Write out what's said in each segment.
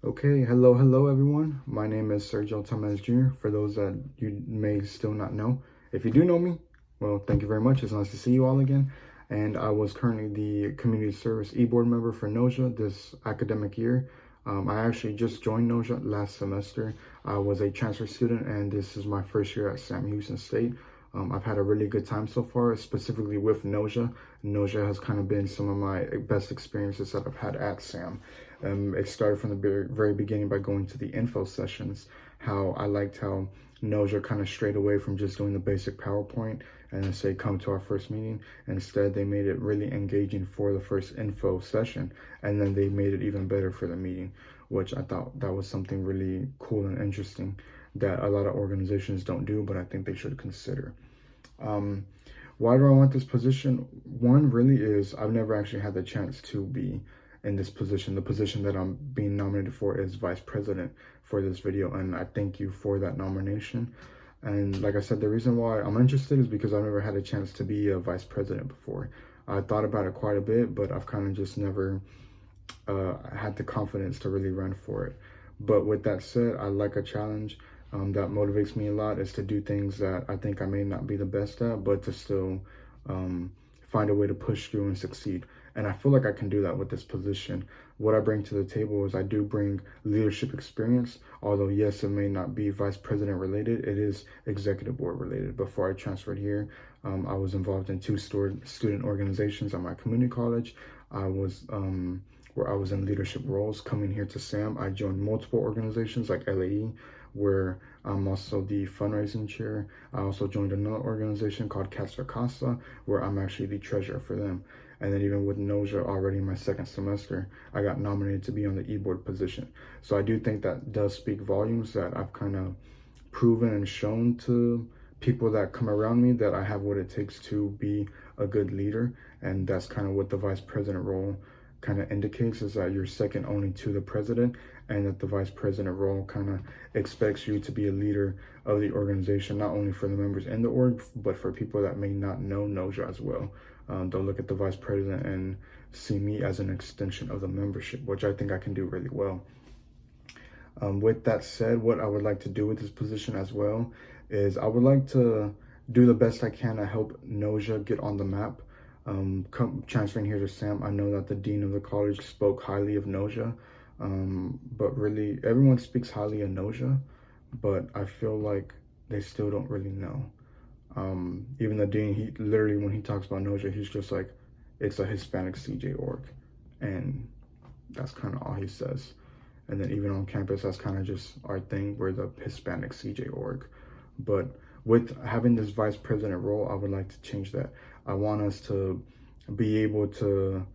Okay, hello everyone. My name is Sergio Thomas Jr. For those that you may still not know. If you do know me, well, thank you very much. It's nice to see you all again. And I was currently the Community Service e-board member for NOHCJ this academic year. I actually just joined NOHCJ last semester. I was a transfer student and this is my first year at Sam Houston State. I've had a really good time so far, specifically with NOHCJ. NOHCJ has kind of been some of my best experiences that I've had at Sam. It started from the very beginning by going to the info sessions, how I liked how NOHCJ kind of strayed away from just doing the basic PowerPoint and say, come to our first meeting. Instead, they made it really engaging for the first info session. And then they made it even better for the meeting, which I thought that was something really cool and interesting that a lot of organizations don't do, but I think they should consider. Why do I want this position? One really is I've never actually had the chance to be in this position. The position that I'm being nominated for is vice president for this video, and I thank you for that nomination. And like I said, the reason why I'm interested is because I've never had a chance to be a vice president before. I thought about it quite a bit, but I've kind of just never had the confidence to really run for it. But with that said, I like a challenge. That motivates me a lot is to do things that I think I may not be the best at, but to still find a way to push through and succeed. And I feel like I can do that with this position. What I bring to the table is I do bring leadership experience, although yes, it may not be vice president related, it is executive board related. Before I transferred here, I was involved in two student organizations at my community college. I was where I was in leadership roles. Coming here to SAM, I joined multiple organizations like LAE, where I'm also the fundraising chair. I also joined another organization called Casa Casa, where I'm actually the treasurer for them. And then even with NOHCJ already in my second semester, I got nominated to be on the e-board position. So I do think that does speak volumes that I've kind of proven and shown to people that come around me that I have what it takes to be a good leader. And that's kind of what the vice president role kind of indicates, is that you're second only to the president, and that the vice president role kind of expects you to be a leader of the organization, not only for the members in the org, but for people that may not know NOHCJ as well. They'll look at the vice president and see me as an extension of the membership, which I think I can do really well. With that said, what I would like to do with this position as well is I would like to do the best I can to help NOHCJ get on the map. Transferring here to SAM, I know that the dean of the college spoke highly of NOHCJ, but really everyone speaks highly of NOHCJ, but I feel like they still don't really know. Even the dean, he literally, when he talks about NOHCJ, he's just like, it's a Hispanic CJ org, and that's kind of all he says. And then even on campus, that's kind of just our thing, we're the Hispanic CJ org. But with having this vice president role, I would like to change that. I want us to be able to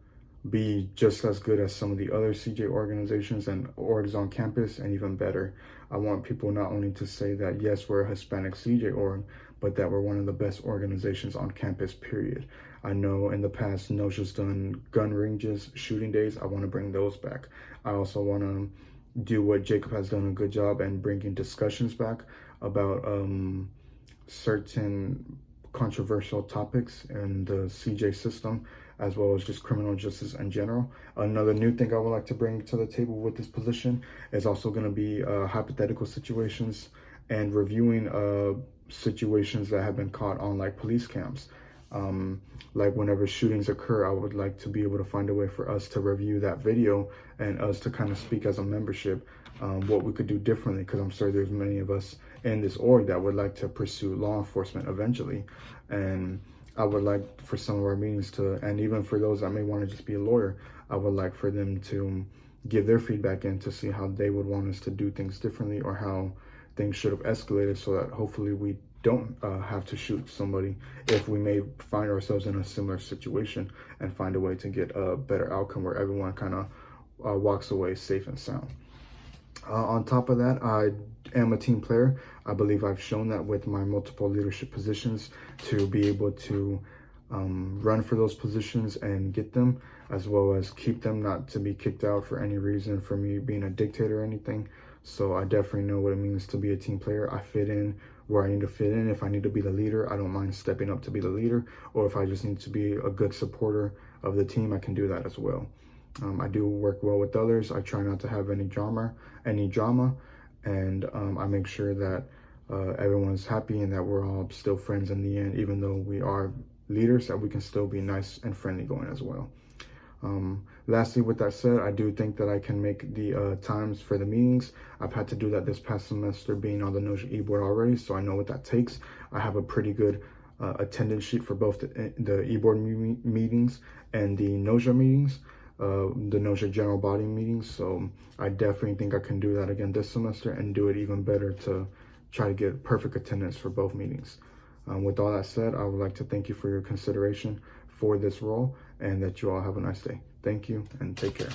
be just as good as some of the other CJ organizations and orgs on campus, and even better. I want people not only to say that, yes, we're a Hispanic CJ org, but that we're one of the best organizations on campus, period. I know in the past, NOHCJ's done gun ranges, shooting days. I want to bring those back. I also want to do what Jacob has done a good job and bringing discussions back about certain controversial topics in the CJ system, as well as just criminal justice in general. Another new thing I would like to bring to the table with this position is also going to be hypothetical situations and reviewing situations that have been caught on like police cams. Like whenever shootings occur, I would like to be able to find a way for us to review that video and us to kind of speak as a membership what we could do differently, because I'm sure there's many of us in this org that would like to pursue law enforcement eventually. And I would like for some of our meetings to, and even for those that may want to just be a lawyer, I would like for them to give their feedback in to see how they would want us to do things differently, or how things should have escalated, so that hopefully we don't have to shoot somebody if we may find ourselves in a similar situation, and find a way to get a better outcome where everyone kind of walks away safe and sound. On top of that, I am a team player. I believe I've shown that with my multiple leadership positions, to be able to run for those positions and get them, as well as keep them, not to be kicked out for any reason for me being a dictator or anything. So I definitely know what it means to be a team player. I fit in where I need to fit in. If I need to be the leader, I don't mind stepping up to be the leader, or if I just need to be a good supporter of the team, I can do that as well. I do work well with others. I try not to have any drama, and I make sure that everyone's happy and that we're all still friends in the end, even though we are leaders, that we can still be nice and friendly going as well. Lastly, with that said, I do think that I can make the times for the meetings. I've had to do that this past semester being on the NOHCJ e-board already, so I know what that takes. I have a pretty good attendance sheet for both the e-board meetings and the NOHCJ meetings, the NOHCJ general body meetings. So I definitely think I can do that again this semester and do it even better to try to get perfect attendance for both meetings. With all that said, I would like to thank you for your consideration for this role, and that you all have a nice day. Thank you and take care.